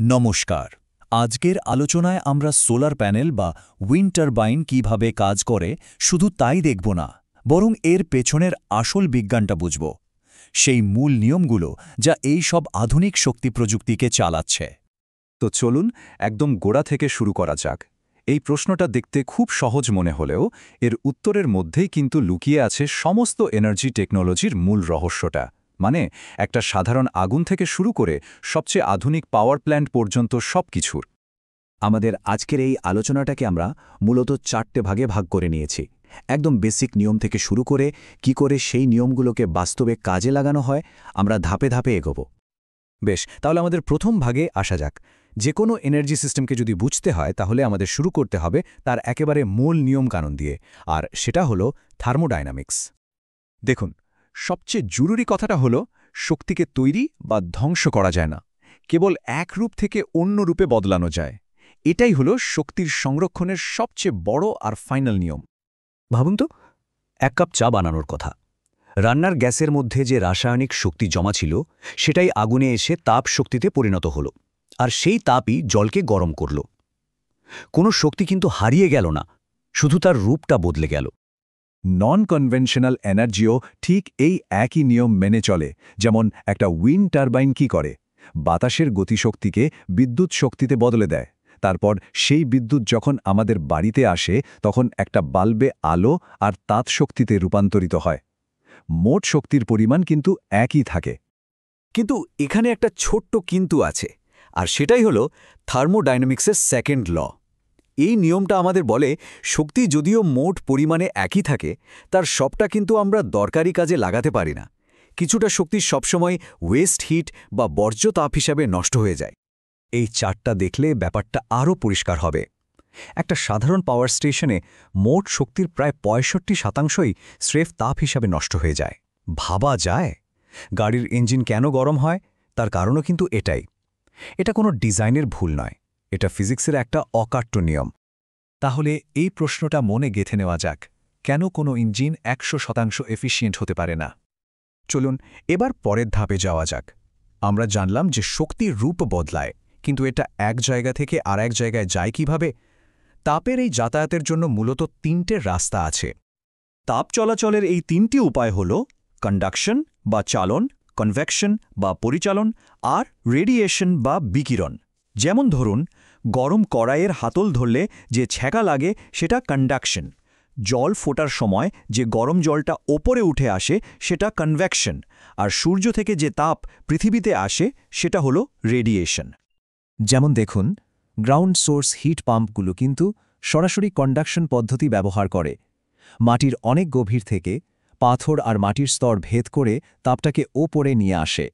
নমস্কার। আজকের আলোচনায় আমরা সোলার প্যানেল বা উইন্ড টারবাইন কীভাবে কাজ করে শুধু তাই দেখব না, বরং এর পেছনের আসল বিজ্ঞানটা বুঝব, সেই মূল নিয়মগুলো যা এই সব আধুনিক শক্তি প্রযুক্তিকে চালাচ্ছে। তো চলুন একদম গোড়া থেকে শুরু করা যাক। এই প্রশ্নটা দেখতে খুব সহজ মনে হলেও এর উত্তরের মধ্যেই কিন্তু লুকিয়ে আছে সমস্ত এনার্জি টেকনোলজির মূল রহস্যটা। মানে একটা সাধারণ আগুন থেকে শুরু করে সবচেয়ে আধুনিক পাওয়ার প্ল্যান্ট পর্যন্ত সবকিছুর। আমাদের আজকের এই আলোচনাটাকে আমরা মূলত 4টে ভাগে ভাগ করে নিয়েছি। একদম বেসিক নিয়ম থেকে শুরু করে কি করে সেই নিয়মগুলোকে বাস্তবে কাজে লাগানো হয়, আমরা ধাপে ধাপে এগোব। বেশ, তাহলে আমাদের প্রথম ভাগে আসা যাক। যে কোনো এনার্জি সিস্টেমকে যদি বুঝতে হয় তাহলে আমাদের শুরু করতে হবে তার একেবারে মূল নিয়মকানুন দিয়ে, আর সেটা হলো থার্মোডাইনামিক্স। দেখুন, সবচেয়ে জরুরি কথাটা হলো শক্তিকে তৈরি বা ধ্বংস করা যায় না, কেবল এক রূপ থেকে অন্য রূপে বদলানো যায়। এটাই হলো শক্তির সংরক্ষণের সবচেয়ে বড় আর ফাইনাল নিয়ম। ভাবুন তো, 1 কাপ চা বানানোর কথা। রান্নার গ্যাসের মধ্যে যে রাসায়নিক শক্তি জমা ছিল সেটাই আগুনে এসে তাপ শক্তিতে পরিণত হলো, আর সেই তাপই জলকে গরম করল। কোনো শক্তি কিন্তু হারিয়ে গেল না, শুধু তার রূপটা বদলে গেল। নন কনভেনশনাল এনার্জিও ঠিক এই একই নিয়ম মেনে চলে। যেমন একটা উইন্ড টারবাইন কি করে, বাতাসের গতিশক্তিকে বিদ্যুৎ শক্তিতে বদলে দেয়। তারপর সেই বিদ্যুৎ যখন আমাদের বাড়িতে আসে তখন একটা বাল্বে আলো আর তাপ শক্তিতে রূপান্তরিত হয়। মোট শক্তির পরিমাণ কিন্তু একই থাকে। কিন্তু এখানে একটা ছোট্ট কিন্তু আছে, আর সেটাই হলো থার্মোডাইনামিক্সের সেকেন্ড ল। এই নিয়মটা আমাদের বলে শক্তি যদিও মোট পরিমাণে একই থাকে, তার সবটা কিন্তু আমরা দরকারি কাজে লাগাতে পারি না। কিছুটা শক্তি সবসময় ওয়েস্ট হিট বা বর্জ্য তাপ হিসাবে নষ্ট হয়ে যায়। এই চার্টটা দেখলে ব্যাপারটা আরও পরিষ্কার হবে। একটা সাধারণ পাওয়ার স্টেশনে মোট শক্তির প্রায় 65% স্রেফ তাপ হিসাবে নষ্ট হয়ে যায়। ভাবা যায় গাড়ির ইঞ্জিন কেন গরম হয়, তার কারণও কিন্তু এটাই। এটা কোনো ডিজাইনের ভুল নয়, এটা ফিজিক্সের একটা অকাট্য নিয়ম। তাহলে এই প্রশ্নটা মনে গেঁথে নেওয়া যাক, কেন কোনো ইঞ্জিন 100% এফিশিয়েন্ট হতে পারে না? চলুন এবার পরের ধাপে যাওয়া যাক। আমরা জানলাম যে শক্তির রূপ বদলায়, কিন্তু এটা এক জায়গা থেকে আর এক জায়গায় যায় কিভাবে? তাপের এই যাতায়াতের জন্য মূলত 3টে রাস্তা আছে। তাপ চলাচলের এই 3টি উপায় হল কন্ডাকশন বা চালন, কনভেকশন বা পরিচালন, আর রেডিয়েশন বা বিকিরণ। যেমন ধরুন, গরম কড়াইয়ের হাতল ধরলে যে ছ্যাঁকা লাগে সেটা কন্ডাকশন। জল ফোটার সময় যে গরম জলটা ওপরে উঠে আসে সেটা কনভেকশন। আর সূর্য থেকে যে তাপ পৃথিবীতে আসে সেটা হলো রেডিয়েশন। যেমন দেখুন, গ্রাউন্ড সোর্স হিট পাম্পগুলো কিন্তু সরাসরি কন্ডাকশন পদ্ধতি ব্যবহার করে। মাটির অনেক গভীর থেকে পাথর আর মাটির স্তর ভেদ করে তাপটাকে ওপরে নিয়ে আসে।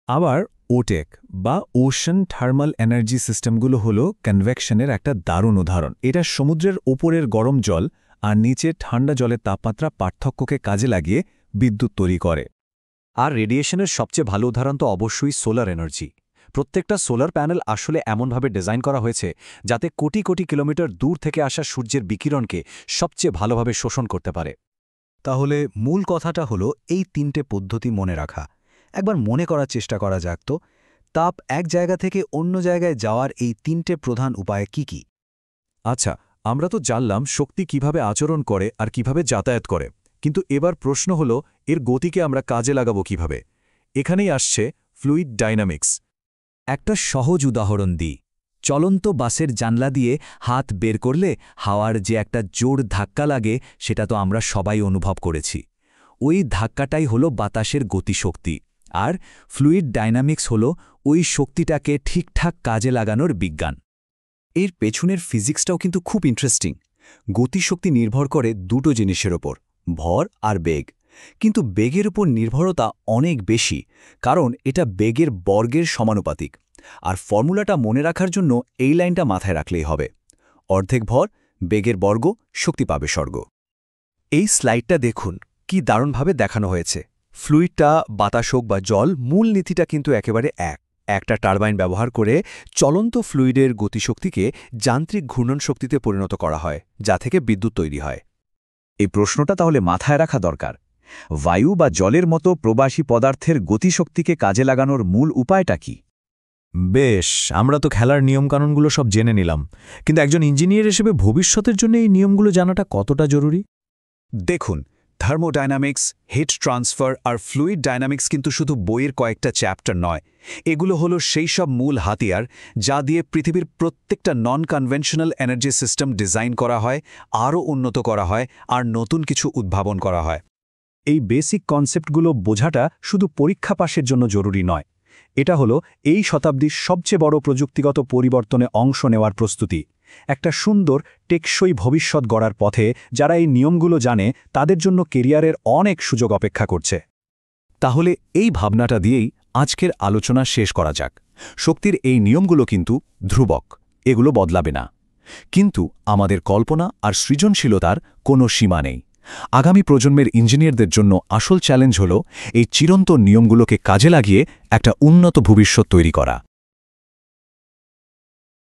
আবার ওটেক বা ওশান থার্মাল এনার্জি সিস্টেমগুলো হলো কনভেকশনের একটা দারুণ উদাহরণ। এটা সমুদ্রের ওপরের গরম জল আর নিচের ঠান্ডা জলের তাপমাত্রা পার্থক্যকে কাজে লাগিয়ে বিদ্যুৎ তৈরি করে। আর রেডিয়েশনের সবচেয়ে ভালো উদাহরণ তো অবশ্যই সোলার এনার্জি। প্রত্যেকটা সোলার প্যানেল আসলে এমনভাবে ডিজাইন করা হয়েছে যাতে কোটি কোটি কিলোমিটার দূর থেকে আসা সূর্যের বিকিরণকে সবচেয়ে ভালোভাবে শোষণ করতে পারে। তাহলে মূল কথাটা হলো এই 3টে পদ্ধতি মনে রাখা। একবার মনে করার চেষ্টা করা যাক তো, তাপ এক জায়গা থেকে অন্য জায়গায় যাওয়ার এই 3টে প্রধান উপায় কি কি? আচ্ছা, আমরা তো জানলাম শক্তি কিভাবে আচরণ করে আর কিভাবে যাতায়াত করে, কিন্তু এবার প্রশ্ন হলো এর গতিকে আমরা কাজে লাগাবো কিভাবে? এখানেই আসছে ফ্লুইড ডাইনামিক্স। একটা সহজ উদাহরণ দিই। চলন্ত বাসের জানলা দিয়ে হাত বের করলে হাওয়ার যে একটা জোর ধাক্কা লাগে সেটা তো আমরা সবাই অনুভব করেছি। ওই ধাক্কাটাই হলো বাতাসের গতিশক্তি, আর ফ্লুইড ডাইনামিক্স হলো ওই শক্তিটাকে ঠিকঠাক কাজে লাগানোর বিজ্ঞান। এর পেছনের ফিজিক্সটাও কিন্তু খুব ইন্টারেস্টিং। গতিশক্তি নির্ভর করে দুটো জিনিসের ওপর, ভর আর বেগ। কিন্তু বেগের উপর নির্ভরতা অনেক বেশি, কারণ এটা বেগের বর্গের সমানুপাতিক। আর ফর্মুলাটা মনে রাখার জন্য এই লাইনটা মাথায় রাখলেই হবে। অর্ধেক ভর, বেগের বর্গ, শক্তি পাবে স্বর্গ। এই স্লাইডটা দেখুন, কি দারুণভাবে দেখানো হয়েছে। ফ্লুইডটা, বাতাস হোক বা জল, মূল নীতিটা কিন্তু একেবারে একটা টারবাইন ব্যবহার করে চলন্ত ফ্লুইডের গতিশক্তিকে যান্ত্রিক ঘূর্ণন শক্তিতে পরিণত করা হয়, যা থেকে বিদ্যুৎ তৈরি হয়। এই প্রশ্নটা তাহলে মাথায় রাখা দরকার, বায়ু বা জলের মতো প্রবাসী পদার্থের গতিশক্তিকে কাজে লাগানোর মূল উপায়টা কি? বেশ, আমরা তো খেলার নিয়মকানুনগুলো সব জেনে নিলাম, কিন্তু একজন ইঞ্জিনিয়ার হিসেবে ভবিষ্যতের জন্য এই নিয়মগুলো জানাটা কতটা জরুরি? দেখুন, থার্মোডাইনামিক্স, হিট ট্রান্সফার আর ফ্লুইড ডাইনামিক্স কিন্তু শুধু বইয়ের কয়েকটা চ্যাপ্টার নয়। এগুলো হলো সেই সব মূল হাতিয়ার যা দিয়ে পৃথিবীর প্রত্যেকটা নন কনভেনশনাল এনার্জি সিস্টেম ডিজাইন করা হয়, আরও উন্নত করা হয় আর নতুন কিছু উদ্ভাবন করা হয়। এই বেসিক কনসেপ্টগুলো বোঝাটা শুধু পরীক্ষা পাশের জন্য জরুরি নয়, এটা হলো এই শতাব্দীর সবচেয়ে বড় প্রযুক্তিগত পরিবর্তনে অংশ নেওয়ার প্রস্তুতি, একটা সুন্দর টেকসই ভবিষ্যৎ গড়ার পথে যারা এই নিয়মগুলো জানে তাদের জন্য কেরিয়ারের অনেক সুযোগ অপেক্ষা করছে। তাহলে এই ভাবনাটা দিয়েই আজকের আলোচনা শেষ করা যাক। শক্তির এই নিয়মগুলো কিন্তু ধ্রুবক, এগুলো বদলাবে না। কিন্তু আমাদের কল্পনা আর সৃজনশীলতার কোনো সীমা নেই। আগামী প্রজন্মের ইঞ্জিনিয়ারদের জন্য আসল চ্যালেঞ্জ হল এই চিরন্তন নিয়মগুলোকে কাজে লাগিয়ে একটা উন্নত ভবিষ্যৎ তৈরি করা।